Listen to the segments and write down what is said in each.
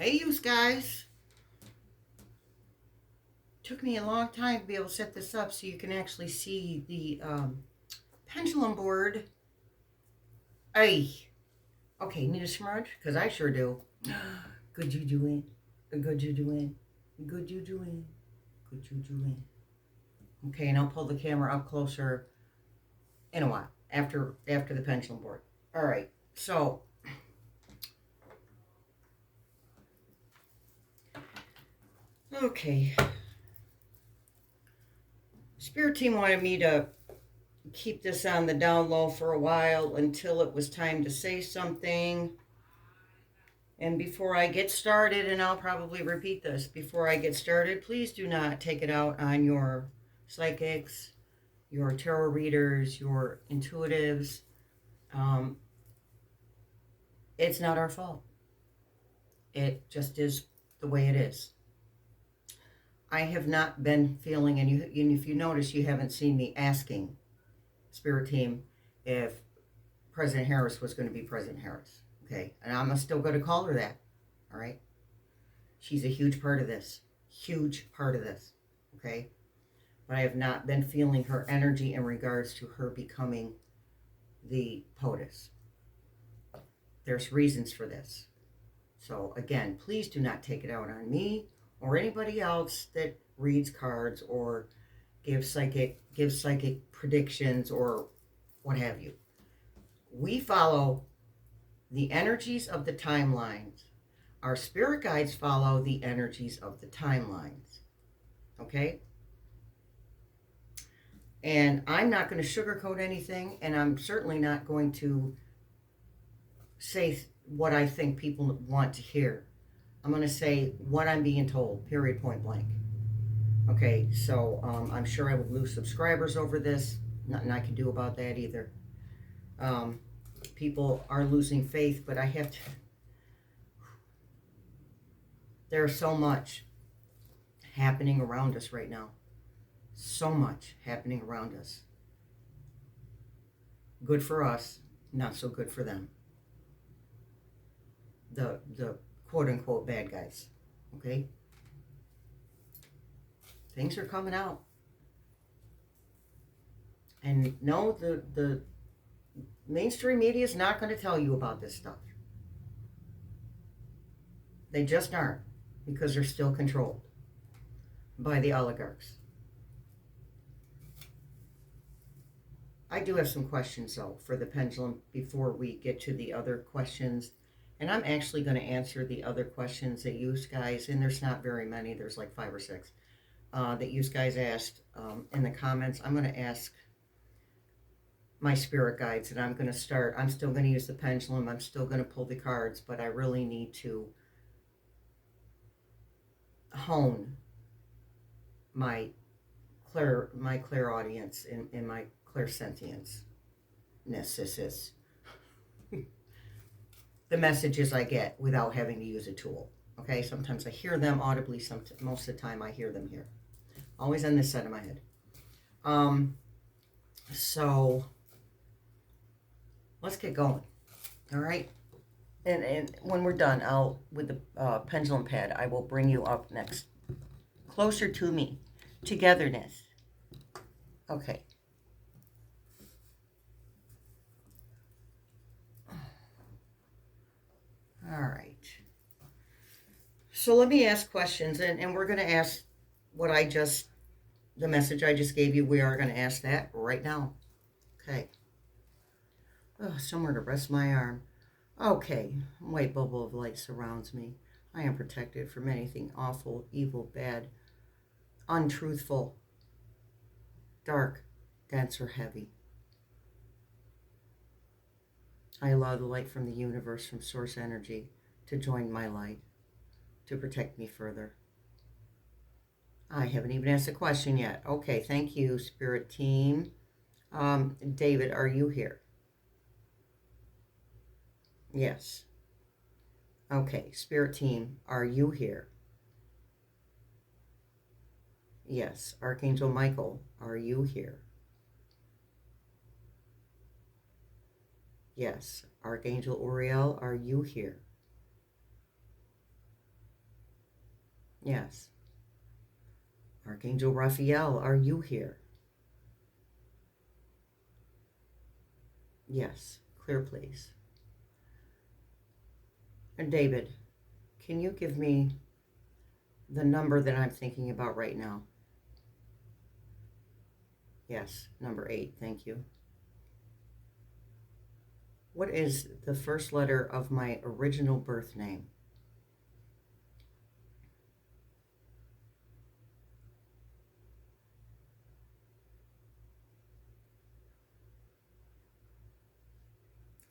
Hey, you guys. Took me a long time to be able to set this up so you can actually see the pendulum board. Hey. Okay, need a smudge? Because I sure do. Good you doing? Good you doing? Good you doing? Good you doing? Okay, and I'll pull the camera up closer in a while after the pendulum board. All right, so okay. Spirit team wanted me to keep this on the down low for a while until it was time to say something. And before I get started, and I'll probably repeat this, before I get started, please do not take it out on your psychics, your tarot readers, your intuitives. Um, it's not our fault. It just is the way it is. I have not been feeling, and if you notice, you haven't seen me asking Spirit Team if President Harris was going to be President Harris. Okay, and I'm still going to call her that. All right, she's a huge part of this. Huge part of this. Okay, but I have not been feeling her energy in regards to her becoming the POTUS. There's reasons for this. So again, please do not take it out on me or anybody else that reads cards or gives psychic predictions or what have you. We follow the energies of the timelines. Our spirit guides follow the energies of the timelines. Okay? And I'm not going to sugarcoat anything, and I'm certainly not going to say what I think people want to hear. I'm going to say what I'm being told, period, point blank. Okay, so I'm sure I will lose subscribers over this. Nothing I can do about that either. People are losing faith, but I have to. There's so much happening around us right now. So much happening around us. Good for us, not so good for them. The quote unquote bad guys. Okay? Things are coming out. And no, the mainstream media is not going to tell you about this stuff. They just aren't, because they're still controlled by the oligarchs. I do have some questions, though, for the pendulum before we get to the other questions. And I'm actually going to answer the other questions that you guys, and there's not very many, there's like 5 or 6, that you guys asked in the comments. I'm going to ask my spirit guides, and I'm still going to use the pendulum. I'm still going to pull the cards, but I really need to hone my clairaudience and my clairsentience. This is the messages I get without having to use a tool. Okay, sometimes I hear them audibly. Most of the time I hear them here. Always on this side of my head. So let's get going. All right. And when we're done, with the pendulum pad, I will bring you up next, closer to me. Togetherness. Okay. All right. So let me ask questions, and we're going to ask the message I just gave you. We are going to ask that right now. Okay. Oh, somewhere to rest my arm. Okay. A white bubble of light surrounds me. I am protected from anything awful, evil, bad, untruthful, dark, dense, or heavy. I allow the light from the universe, from source energy, to join my light, to protect me further. I haven't even asked a question yet. Okay, thank you, Spirit Team. David, are you here? Yes. Okay, Spirit Team, are you here? Yes. Archangel Michael, are you here? Yes. Archangel Uriel, are you here? Yes. Archangel Raphael, are you here? Yes. Clear, please. And David, can you give me the number that I'm thinking about right now? Yes, number 8. Thank you. What is the first letter of my original birth name?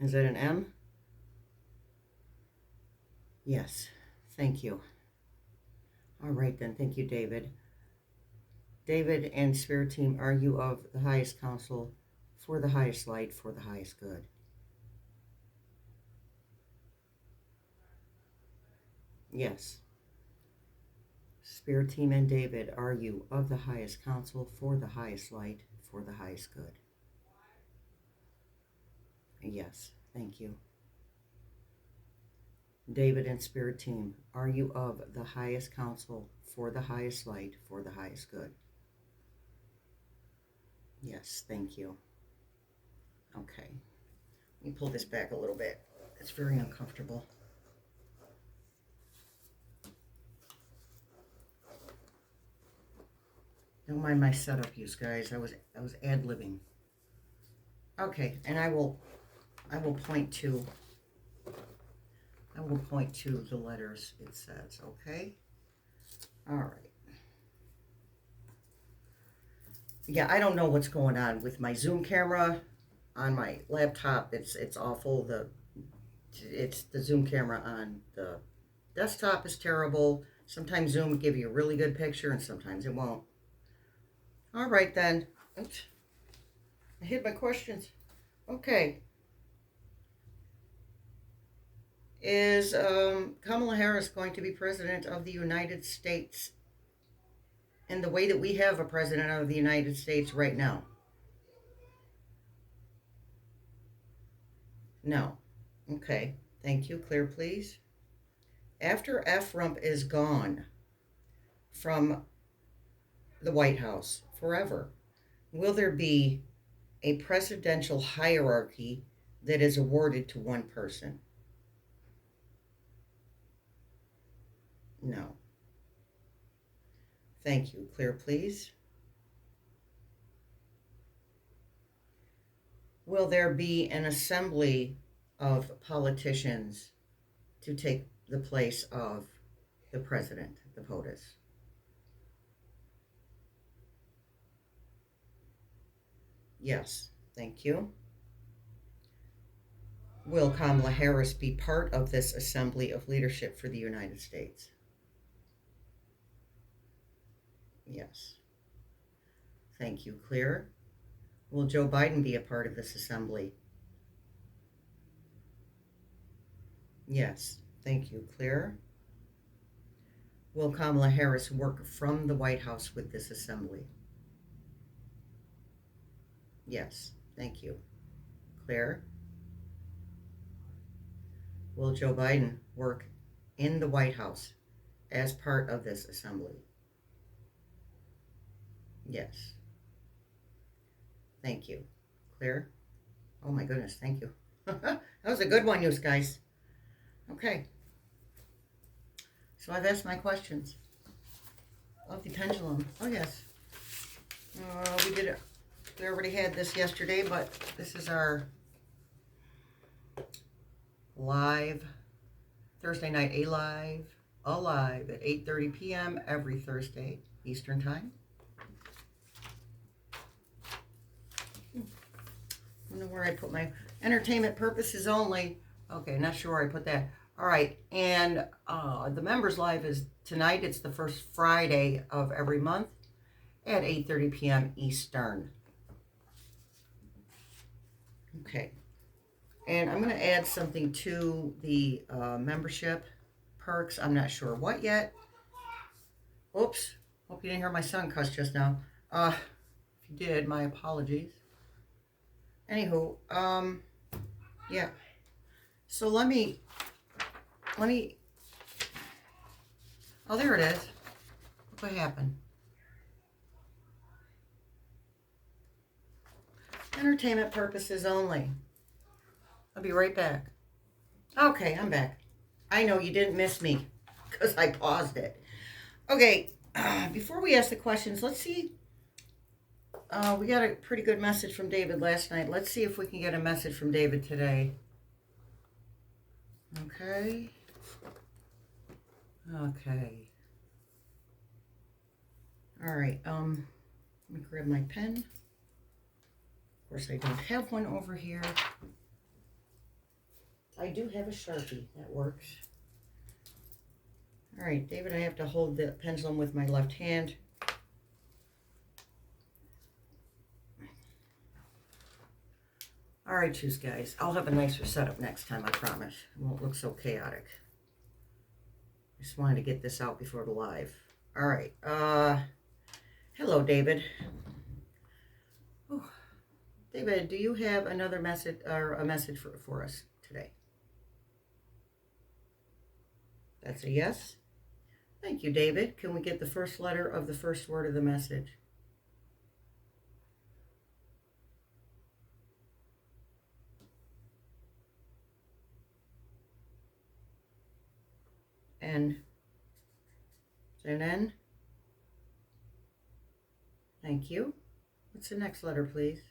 Is it an M? Yes. Thank you. All right then. Thank you, David. David and Spirit Team, are you of the highest counsel, for the highest light, for the highest good? Yes. Spirit Team and David, are you of the highest counsel, for the highest light, for the highest good? Yes. Thank you. David and Spirit Team, are you of the highest counsel, for the highest light, for the highest good? Yes, thank you. Okay. Let me pull this back a little bit. It's very uncomfortable. Don't mind my setup, you guys. I was ad-libbing. Okay, and I will point to the letters it says, okay? All right. Yeah, I don't know what's going on with my Zoom camera on my laptop. It's awful. It's the Zoom camera on the desktop is terrible. Sometimes Zoom will give you a really good picture and sometimes it won't. All right then. Oops. I hid my questions. Okay. Is Kamala Harris going to be president of the United States in the way that we have a president of the United States right now? No. Okay. Thank you. Clear, please. After F. Rump is gone from the White House forever, will there be a presidential hierarchy that is awarded to one person? No. Thank you. Clear, please. Will there be an assembly of politicians to take the place of the president, the POTUS? Yes. Thank you. Will Kamala Harris be part of this assembly of leadership for the United States? Yes. Thank you. Clear. Will Joe Biden be a part of this assembly? Yes. Thank you. Clear. Will Kamala Harris work from the White House with this assembly? Yes. Thank you. Clear. Will Joe Biden work in the White House as part of this assembly? Yes. Thank you. Clear? Oh my goodness, thank you. That was a good one, you guys. Okay. So I've asked my questions of the pendulum. Oh yes. We did it. We already had this yesterday, but this is our live Thursday night alive at 8:30 p.m. every Thursday Eastern Time. I don't know where I put my entertainment purposes only. Okay, not sure where I put that. All right, and the members live is tonight. It's the first Friday of every month at 8:30 p.m. Eastern. Okay, and I'm going to add something to the membership perks. I'm not sure what yet. Oops, hope you didn't hear my son cuss just now. If you did, my apologies. Anywho, yeah. So let me, oh, there it is. What happened? Entertainment purposes only. I'll be right back. Okay, I'm back. I know you didn't miss me because I paused it. Okay, before we ask the questions, let's see. We got a pretty good message from David last night. Let's see if we can get a message from David today. Okay. Okay. All right. Let me grab my pen. Of course, I don't have one over here. I do have a Sharpie. That works. All right, David, I have to hold the pendulum with my left hand. All right, choose guys. I'll have a nicer setup next time, I promise. It won't look so chaotic. I just wanted to get this out before the live. All right. Hello, David. Ooh. David, do you have another message or a message for us today? That's a yes. Thank you, David. Can we get the first letter of the first word of the message? N. Is there an N? Thank you. What's the next letter, please?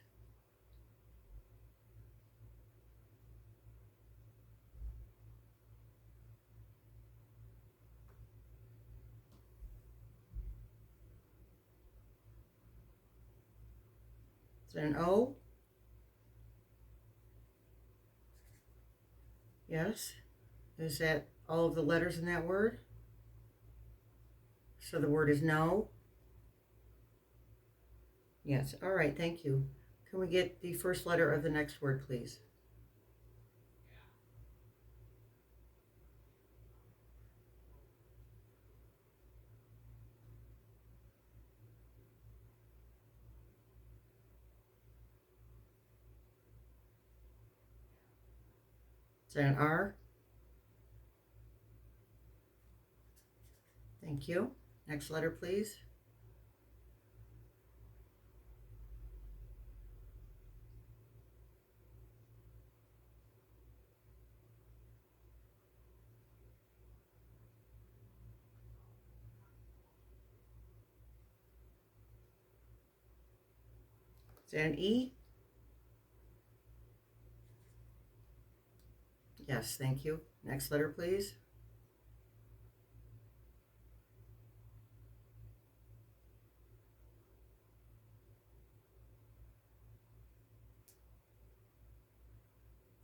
Is there an O? Yes. Is that all of the letters in that word? So the word is no? Yes. All right, thank you. Can we get the first letter of the next word, please? Is that an R? Thank you. Next letter, please. Is that an E? Yes, thank you. Next letter, please.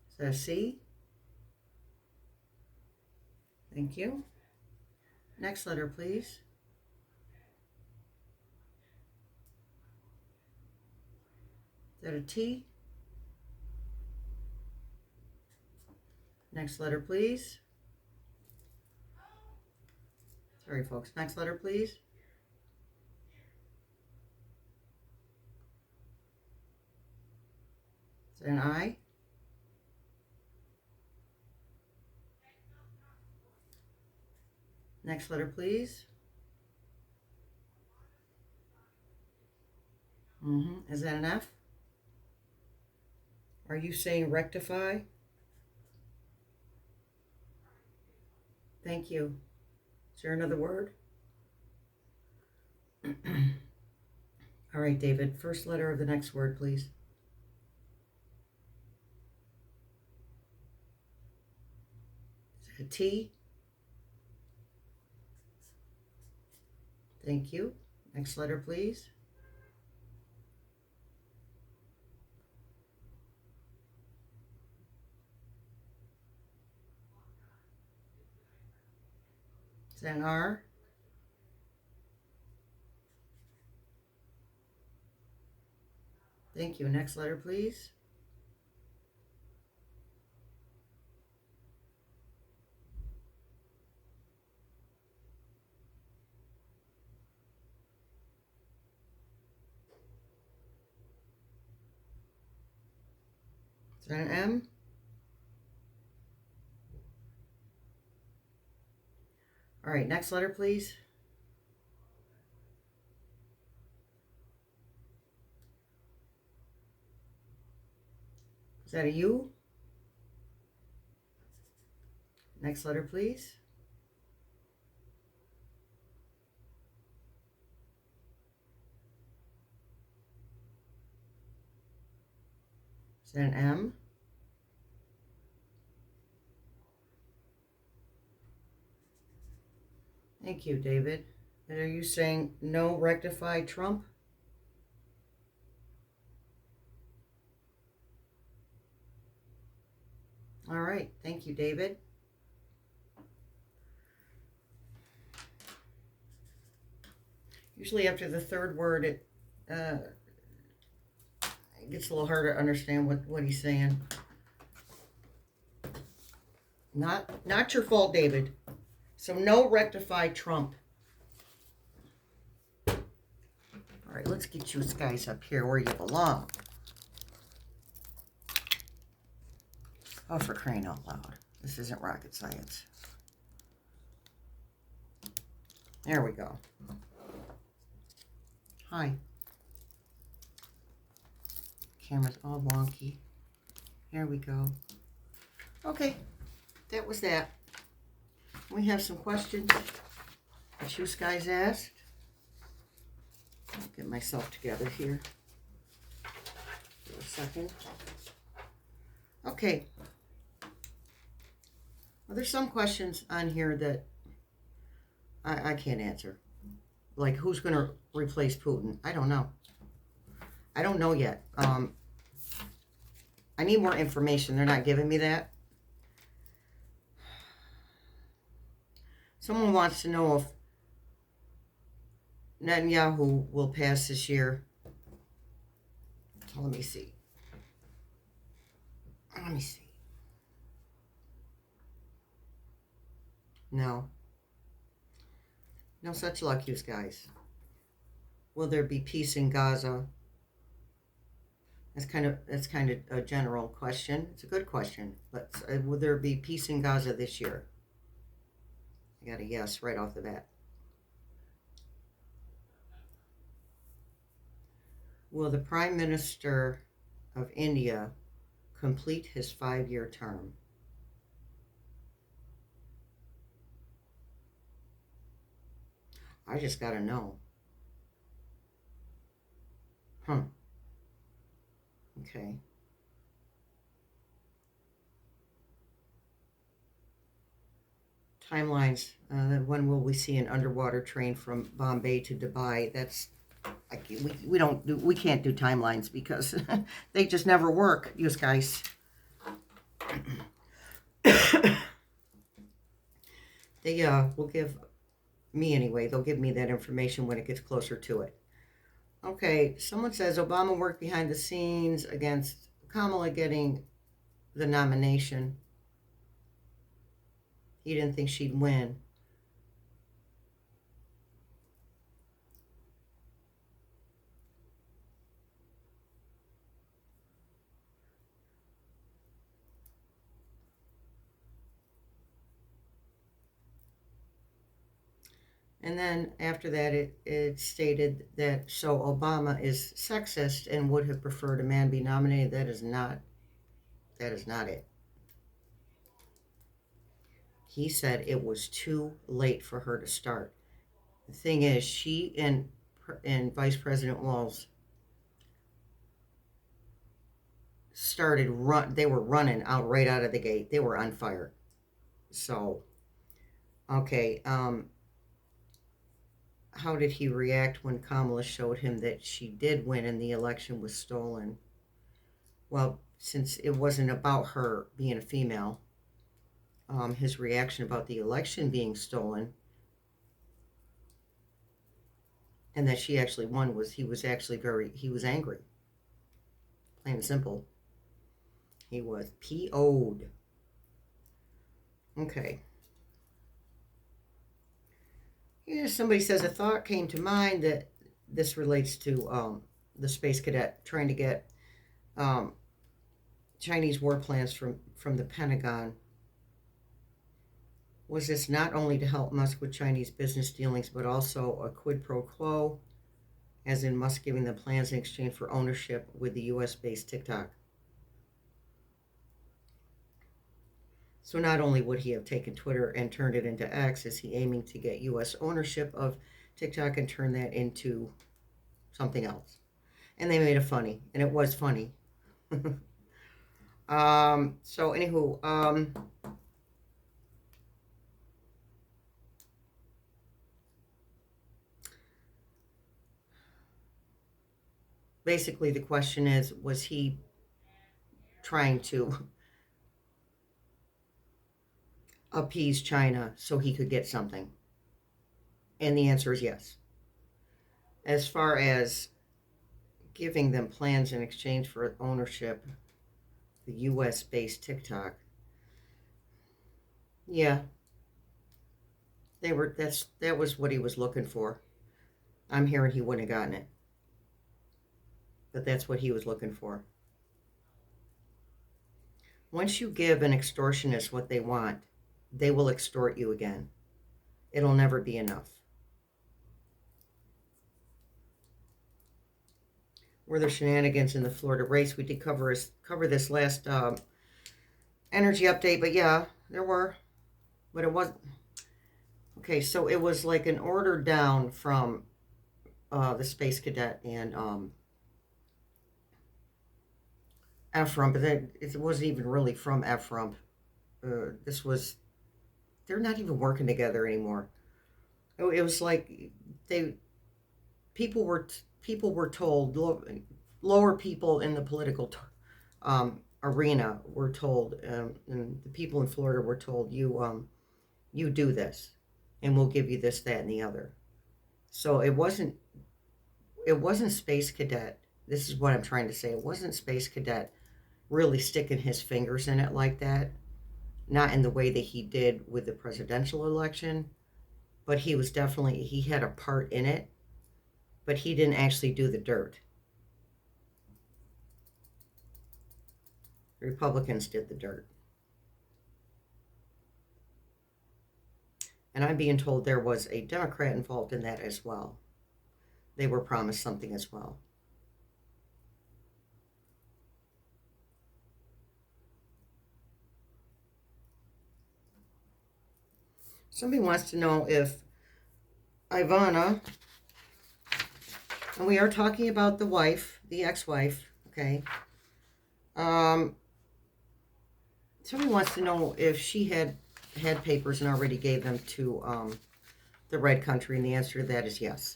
Is that a C? Thank you. Next letter, please. Is that a T? Next letter, please. Sorry, folks. Next letter, please. Is that an I? Next letter, please. Is that an F? Are you saying rectify? Thank you. Is there another word? All right, David. First letter of the next word, please. Is that a T? Thank you. Next letter, please. Is that an R? Thank you. Next letter, please. Is that an M? All right, next letter, please. that a U? Next letter, please. Is that an M? Thank you, David. And are you saying no rectify Trump? All right. Thank you, David. Usually after the third word, it gets a little harder to understand what he's saying. Not your fault, David. So no rectify Trump. All right, let's get you guys up here where you belong. Oh, for crying out loud. This isn't rocket science. There we go. Hi. Camera's all wonky. There we go. Okay, that was that. We have some questions that you guys asked. I'll get myself together here for a second. Okay. Well, there's some questions on here that I can't answer. Like, who's going to replace Putin? I don't know. I don't know yet. I need more information. They're not giving me that. Someone wants to know if Netanyahu will pass this year. So let me see. No. No such luck, you guys. Will there be peace in Gaza? That's kind of a general question. It's a good question. But will there be peace in Gaza this year? I got a yes right off the bat. Will the Prime Minister of India complete his 5-year term? I just got to know. Okay. Timelines. When will we see an underwater train from Bombay to Dubai? That's we can't do timelines because they just never work, you guys. They will give me anyway. They'll give me that information when it gets closer to it. Okay, someone says Obama worked behind the scenes against Kamala getting the nomination. He didn't think she'd win. And then after that, it stated that so Obama is sexist and would have preferred a man be nominated. That is not it. He said it was too late for her to start. The thing is, she and Vice President Walz they were running out right out of the gate. They were on fire. So, okay, how did he react when Kamala showed him that she did win and the election was stolen? Well, since it wasn't about her being a female, his reaction about the election being stolen and that she actually won was he was angry. Plain and simple. He was PO'd. Okay. Yeah, somebody says a thought came to mind that this relates to the space cadet trying to get Chinese war plans from the Pentagon. Was this not only to help Musk with Chinese business dealings, but also a quid pro quo, as in Musk giving the plans in exchange for ownership with the U.S.-based TikTok? So not only would he have taken Twitter and turned it into X, is he aiming to get U.S. ownership of TikTok and turn that into something else? And they made it funny, and it was funny. So anywho, basically the question is, was he trying to appease China so he could get something? And the answer is yes. As far as giving them plans in exchange for ownership, the U.S. based TikTok, yeah, that was what he was looking for. I'm hearing he wouldn't have gotten it, but that's what he was looking for. Once you give an extortionist what they want, they will extort you again. It'll never be enough. Were there shenanigans in the Florida race? We did cover this last energy update, but yeah, there were. But it wasn't. Okay, so it was like an order down from the Space Cadet and Ephraim, but it wasn't even really from Ephraim. They're not even working together anymore. It was like they people were told, lower people in the political arena were told, and the people in Florida were told, you do this, and we'll give you this, that, and the other. So it wasn't Space Cadet. This is what I'm trying to say. It wasn't Space Cadet really sticking his fingers in it like that. Not in the way that he did with the presidential election, but he had a part in it, but he didn't actually do the dirt. The Republicans did the dirt. And I'm being told there was a Democrat involved in that as well. They were promised something as well. Somebody wants to know if Ivana, and we are talking about the wife, the ex-wife, okay? Somebody wants to know if she had papers and already gave them to the Red Country, and the answer to that is yes.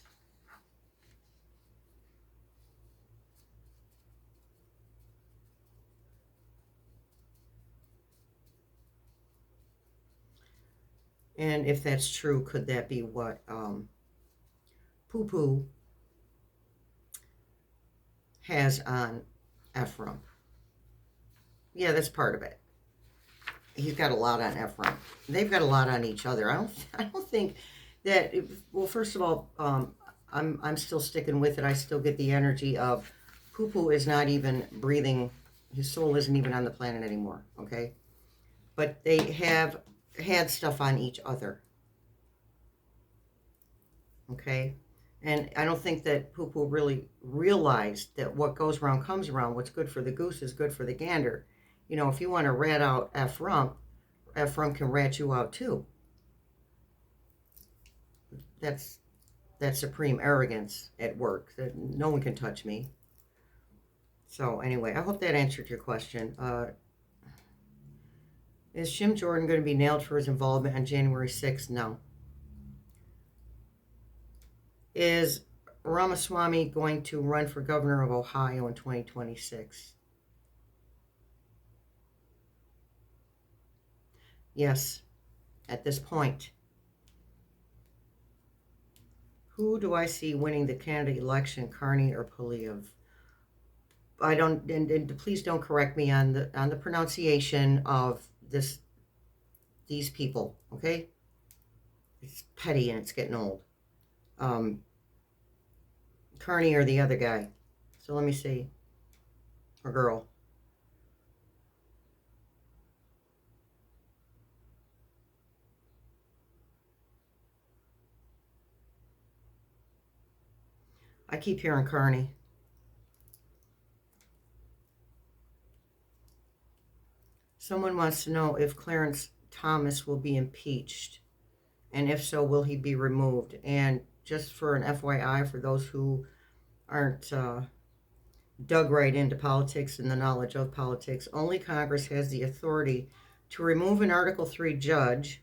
And if that's true, could that be what Poo has on Ephraim? Yeah, that's part of it. He's got a lot on Ephraim. They've got a lot on each other. I don't think that. Well, first of all, I'm still sticking with it. I still get the energy of Poo is not even breathing. His soul isn't even on the planet anymore. Okay, but they have had stuff on each other. Okay, and I don't think that Poo really realized that what goes around comes around. What's good for the goose is good for the gander. You know, if you want to rat out Ephraim can rat you out too. That's supreme arrogance at work. That no one can touch me. So anyway, I hope that answered your question. Is Jim Jordan going to be nailed for his involvement on January 6th? No. Is Ramaswamy going to run for governor of Ohio in 2026? Yes, at this point. Who do I see winning the Canada election, Carney or Poliev? I don't, and please don't correct me on the pronunciation of these people, okay? It's petty and it's getting old. Carney or the other guy. So let me see. Or girl. I keep hearing Someone wants to know if Clarence Thomas will be impeached. And if so, will he be removed? And just for an FYI, for those who aren't dug right into politics and the knowledge of politics, only Congress has the authority to remove an Article 3 judge,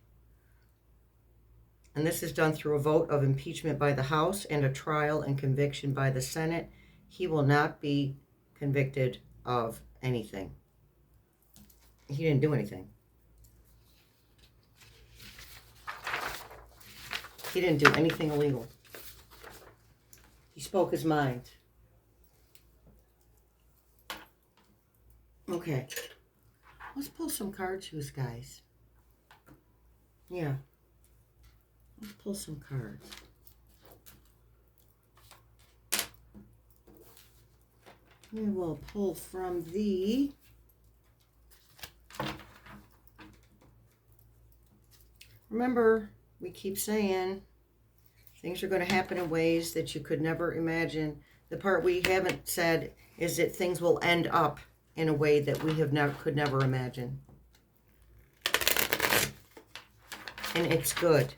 and this is done through a vote of impeachment by the House and a trial and conviction by the Senate. He will not be convicted of anything. He didn't do anything. He didn't do anything illegal. He spoke his mind. Okay. Let's pull some cards, you guys. Yeah. Let's pull some cards. We will pull from the... Remember, we keep saying things are going to happen in ways that you could never imagine. The part we haven't said is that things will end up in a way that we could never imagine. And it's good.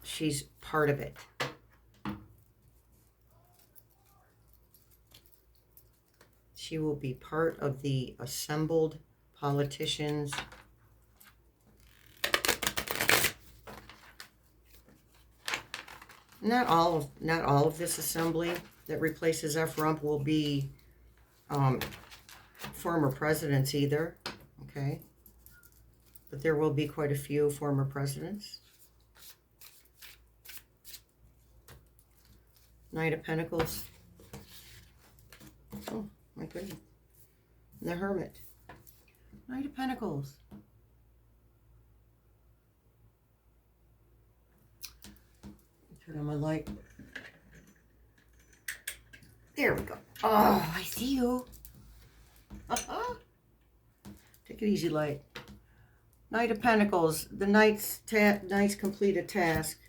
She's part of it. She will be part of the assembled politicians. Not all of this assembly that replaces F. Rump will be former presidents either, okay? But there will be quite a few former presidents. Knight of Pentacles. Oh, my goodness. And the Hermit. Knight of Pentacles. Turn on my light. There we go. Oh, I see you. Take it easy, light. Knight of Pentacles. The Knight's complete a task.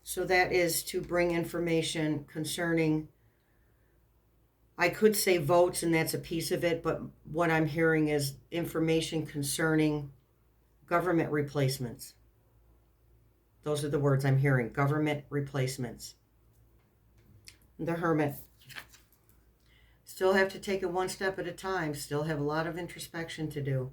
So that is to bring information concerning, I could say votes, and that's a piece of it, but what I'm hearing is information concerning government replacements. Those are the words I'm hearing. Government replacements. The Hermit. Still have to take it one step at a time. Still have a lot of introspection to do.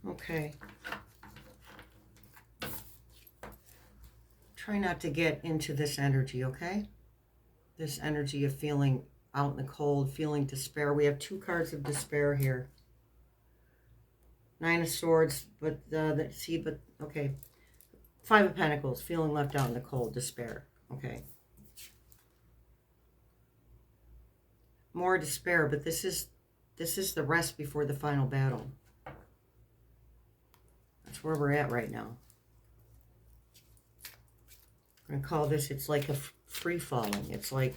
Okay. Try not to get into this energy, okay? This energy of feeling out in the cold, feeling despair. We have two cards of despair here. Nine of Swords, but okay. Five of Pentacles, feeling left out in the cold, despair, okay. More despair, but this is the rest before the final battle. That's where we're at right now. I'm going to call this, it's like a free falling. It's like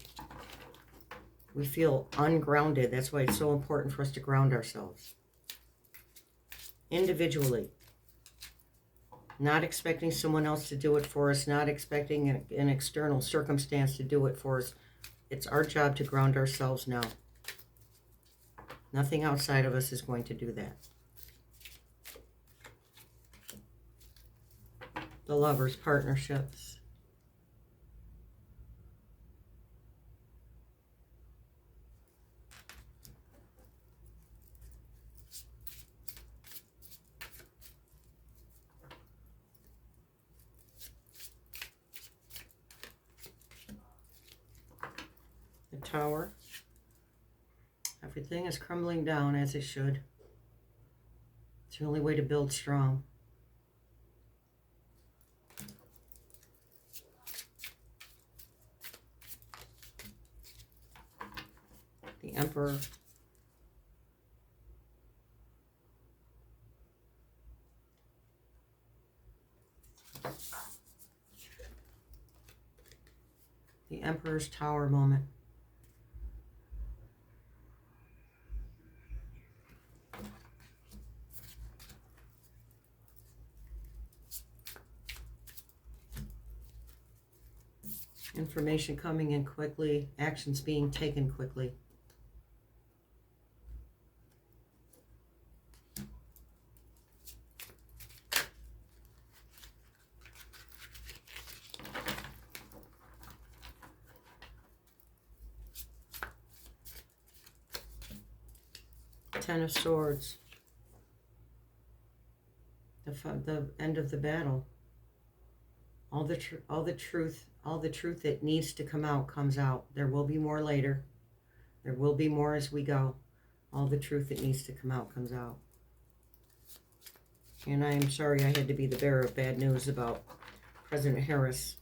we feel ungrounded. That's why it's so important for us to ground ourselves. Individually. Not expecting someone else to do it for us. Not expecting an external circumstance to do it for us. It's our job to ground ourselves now. Nothing outside of us is going to do that. The Lovers, partnerships. The Tower. Everything is crumbling down as it should. It's the only way to build strong. The Emperor. The Emperor's Tower moment. Information coming in quickly. Actions being taken quickly. Ten of Swords. The end of the battle. All the truth that needs to come out comes out. There will be more later. There will be more as we go. All the truth that needs to come out comes out. And I am sorry I had to be the bearer of bad news about President Harris.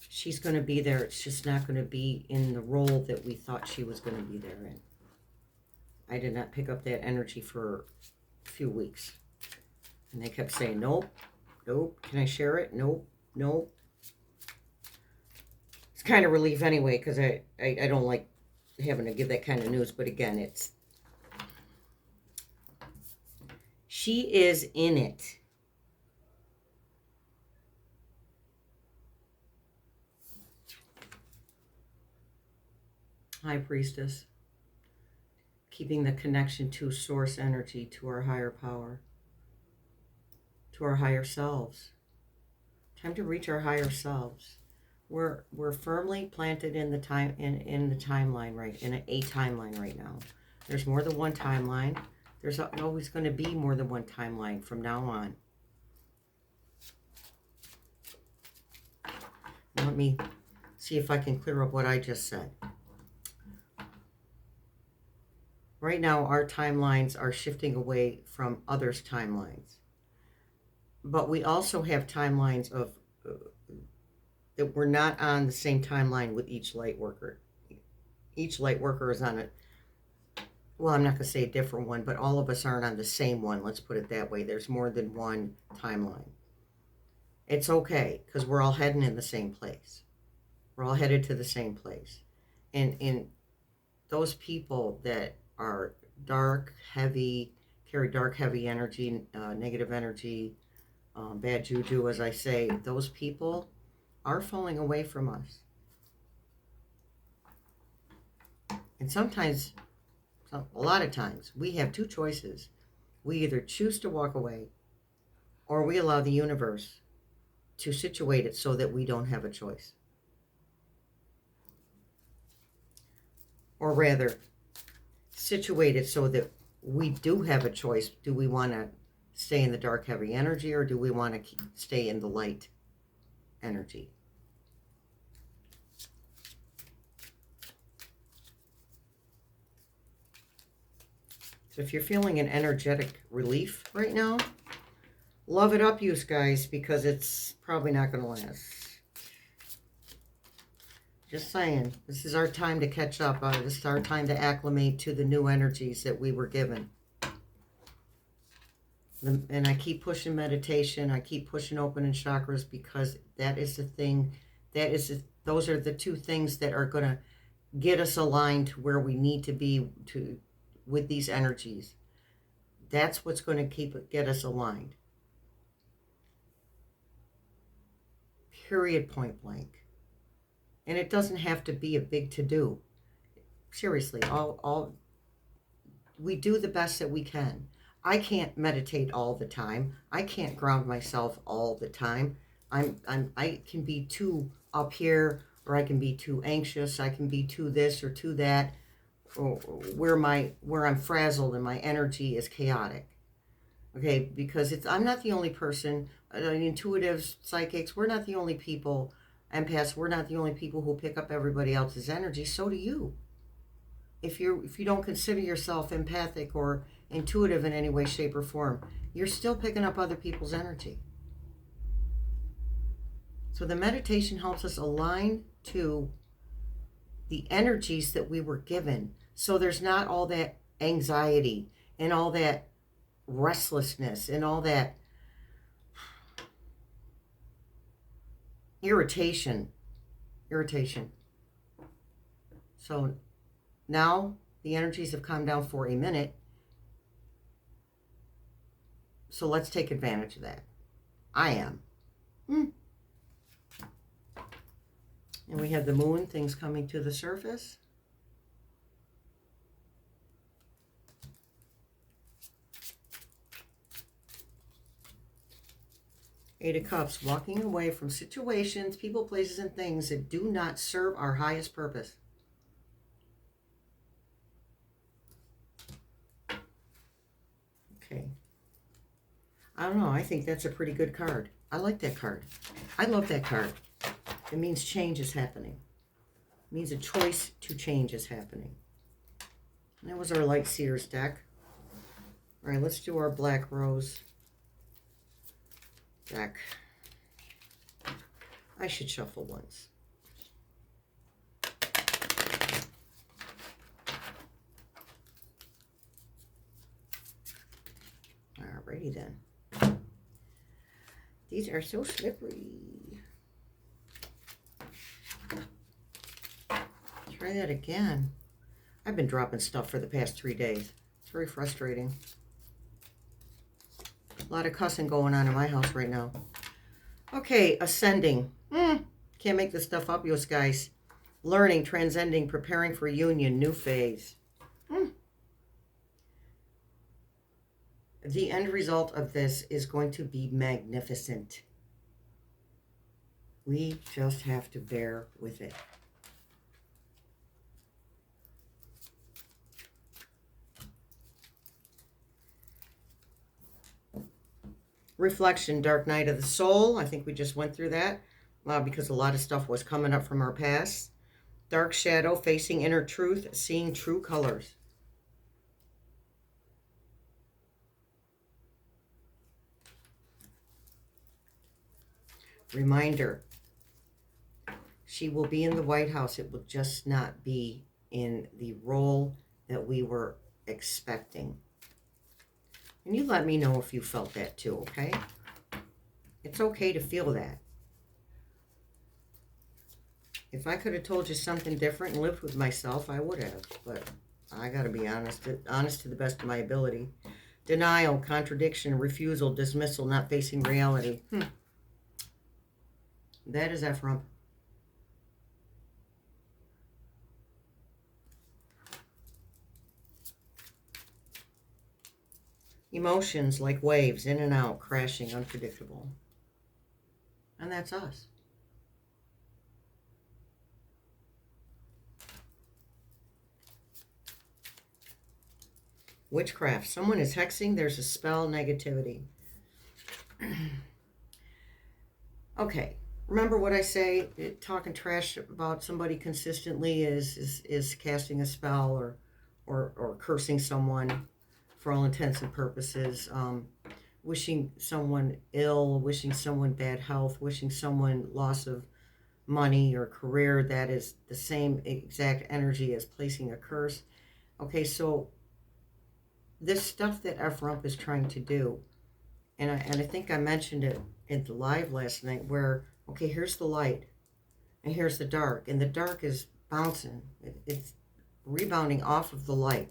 She's going to be there. It's just not going to be in the role that we thought she was going to be there in. I did not pick up that energy for a few weeks. And they kept saying, nope, nope. Can I share it? Nope, nope. It's kind of relief anyway, because I don't like having to give that kind of news. But again, she is in it. High Priestess. Keeping the connection to source energy, to our higher power, to our higher selves. Time to reach our higher selves. We're firmly planted in the time in the timeline, right? In a timeline right now. There's more than one timeline. There's always going to be more than one timeline from now on. Let me see if I can clear up what I just said. Right now, our timelines are shifting away from others' timelines. But we also have timelines of that we're not on the same timeline with each light worker. Each light worker is on well, I'm not going to say a different one, but all of us aren't on the same one. Let's put it that way. There's more than one timeline. It's okay, because we're all heading in the same place. We're all headed to the same place. And those people that are dark, heavy, carry dark, heavy energy, negative energy, bad juju, as I say, those people are falling away from us. And sometimes, a lot of times, we have two choices. We either choose to walk away, or we allow the universe to situate it so that we don't have a choice. Or rather, situate it so that we do have a choice. Do we want to stay in the dark, heavy energy, or do we want to stay in the light energy? So if you're feeling an energetic relief right now, love it up, you guys, because it's probably not going to last. Just saying, this is our time to catch up. This is our time to acclimate to the new energies that we were given. And I keep pushing meditation. I keep pushing opening chakras, because that is the thing. Those are the two things that are going to get us aligned to where we need to be with these energies. That's what's going to get us aligned. Period, point blank. And it doesn't have to be a big to-do. Seriously, we do the best that we can. I can't meditate all the time. I can't ground myself all the time. I can be too up here, or I can be too anxious. I can be too this or too that, or where I'm frazzled and my energy is chaotic. Okay, because I'm not the only person. Intuitives, psychics, we're not the only people. Empaths, we're not the only people who pick up everybody else's energy. So do you. If you don't consider yourself empathic or intuitive in any way, shape, or form, you're still picking up other people's energy. So the meditation helps us align to the energies that we were given. So there's not all that anxiety and all that restlessness and all that irritation. So now the energies have calmed down for a minute. So let's take advantage of that. I am. And we have the moon, things coming to the surface. Eight of Cups, walking away from situations, people, places, and things that do not serve our highest purpose. Okay. I don't know. I think that's a pretty good card. I like that card. I love that card. It means change is happening. It means a choice to change is happening. And that was our Light Seers deck. All right, let's do our Black Rose deck. I should shuffle once. Alrighty then. These are so slippery. Try that again. I've been dropping stuff for the past 3 days. It's very frustrating. A lot of cussing going on in my house right now. Okay, ascending. Can't make this stuff up, you guys. Learning, transcending, preparing for union, new phase. The end result of this is going to be magnificent. We just have to bear with it. Reflection, dark night of the soul. I think we just went through that because a lot of stuff was coming up from our past. Dark shadow, facing inner truth, seeing true colors. Reminder, she will be in the White House. It will just not be in the role that we were expecting. And you let me know if you felt that too, okay? It's okay to feel that. If I could have told you something different and lived with myself, I would have. But I got to be honest to the best of my ability. Denial, contradiction, refusal, dismissal, not facing reality. That is Ephraim. Emotions like waves, in and out, crashing, unpredictable. And that's us. Witchcraft. Someone is hexing. There's a spell, negativity. Okay. Remember what I say, talking trash about somebody consistently is casting a spell or cursing someone for all intents and purposes, wishing someone ill, wishing someone bad health, wishing someone loss of money or career. That is the same exact energy as placing a curse. Okay, so this stuff that Ephraim is trying to do, and I think I mentioned it in the live last night where, okay, here's the light, and here's the dark, and the dark is bouncing. It's rebounding off of the light,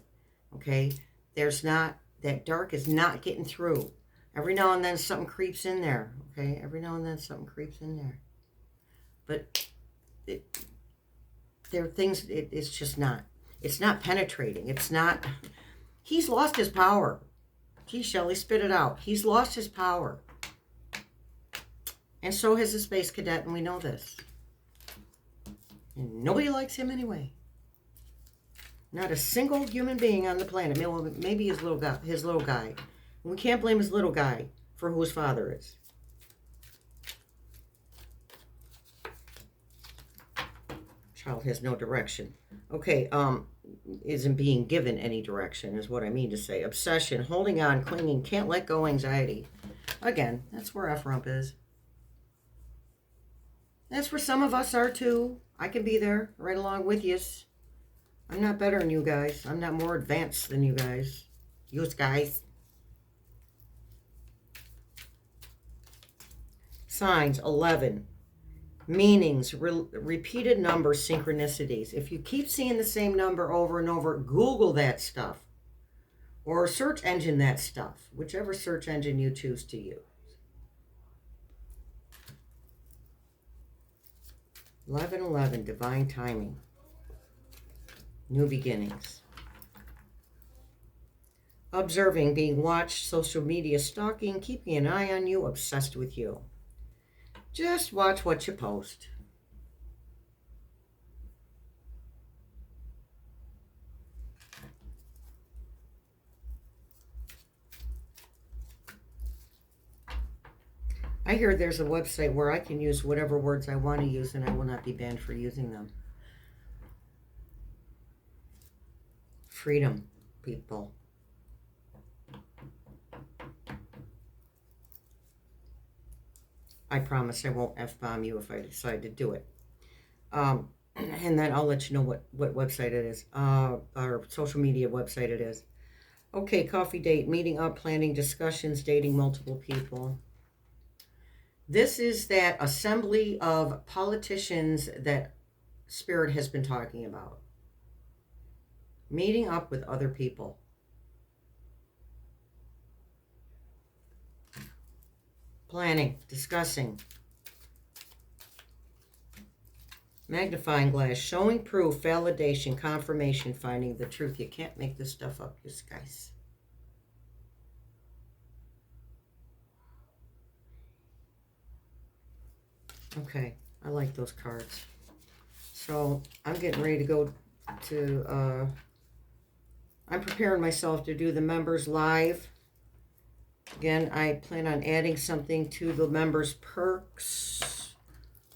okay? There's not, that dark is not getting through. Every now and then something creeps in there, okay? Every now and then something creeps in there. But there are things, it's just not. It's not penetrating. It's not, he's lost his power. Gee, Shelley, spit it out. He's lost his power. And so has the space cadet, and we know this. And nobody likes him anyway. Not a single human being on the planet. Maybe his little guy. And we can't blame his little guy for who his father is. Child has no direction. Okay, isn't being given any direction is what I mean to say. Obsession, holding on, clinging, can't let go, anxiety. Again, that's where Ephraim is. That's where some of us are too. I can be there right along with you. I'm not better than you guys. I'm not more advanced than you guys. You guys. Signs, 11. Meanings, repeated numbers, synchronicities. If you keep seeing the same number over and over, Google that stuff. Or search engine that stuff. Whichever search engine you choose to use. 1111, divine timing. New beginnings. Observing, being watched, social media stalking, keeping an eye on you, obsessed with you. Just watch what you post. I hear there's a website where I can use whatever words I want to use and I will not be banned for using them. Freedom, people. I promise I won't F-bomb you if I decide to do it. And then I'll let you know what website it is, our social media website it is. Okay, coffee date, meeting up, planning discussions, dating multiple people. This is that assembly of politicians that Spirit has been talking about. Meeting up with other people. Planning, discussing. Magnifying glass, showing proof, validation, confirmation, finding the truth. You can't make this stuff up, you guys. Okay, I like those cards. So I'm getting ready to go to, I'm preparing myself to do the members live. Again, I plan on adding something to the members perks,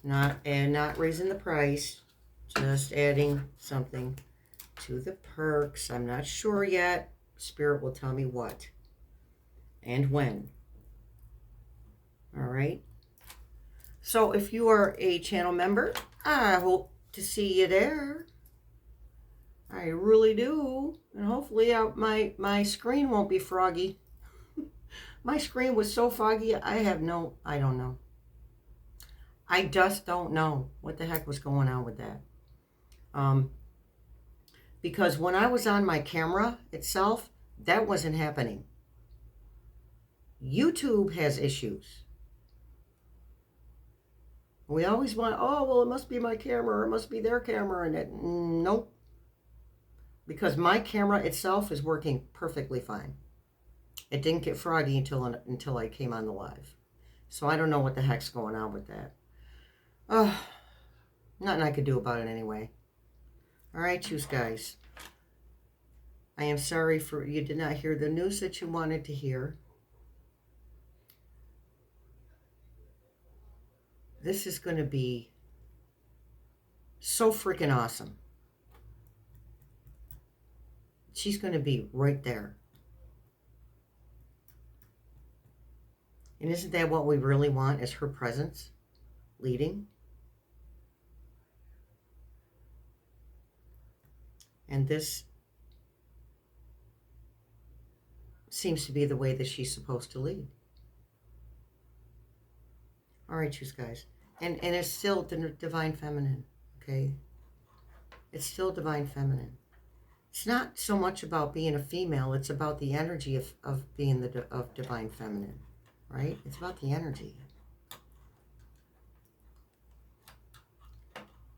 not raising the price, just adding something to the perks. I'm not sure yet. Spirit will tell me what and when. All right. So if you are a channel member, I hope to see you there. I really do. And hopefully my screen won't be froggy. My screen was so foggy, I don't know. I just don't know what the heck was going on with that. Because when I was on my camera itself, that wasn't happening. YouTube has issues. We always want, oh, well, it must be my camera, or it must be their camera, and nope. Because my camera itself is working perfectly fine. It didn't get froggy until I came on the live. So I don't know what the heck's going on with that. Nothing I could do about it anyway. All right, you guys. I am sorry for you did not hear the news that you wanted to hear. This is going to be so freaking awesome. She's going to be right there. And isn't that what we really want, is her presence leading? And this seems to be the way that she's supposed to lead. All right, you guys. And it's still the divine feminine, okay? It's still divine feminine. It's not so much about being a female. It's about the energy of being of divine feminine, right? It's about the energy.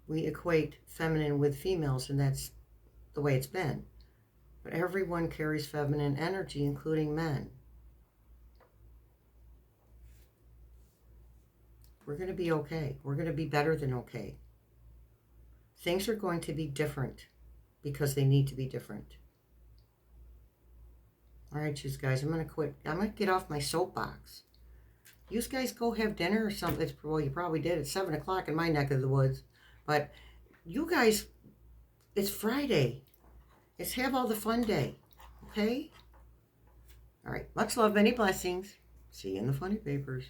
We equate feminine with females, and that's the way it's been. But everyone carries feminine energy, including men. We're going to be okay. We're going to be better than okay. Things are going to be different because they need to be different. All right, you guys, I'm going to quit. I'm going to get off my soapbox. You guys go have dinner or something. Well, you probably did. It's 7 o'clock in my neck of the woods. But you guys, it's Friday. Let's have all the fun day. Okay? All right. Much love, many blessings. See you in the funny papers.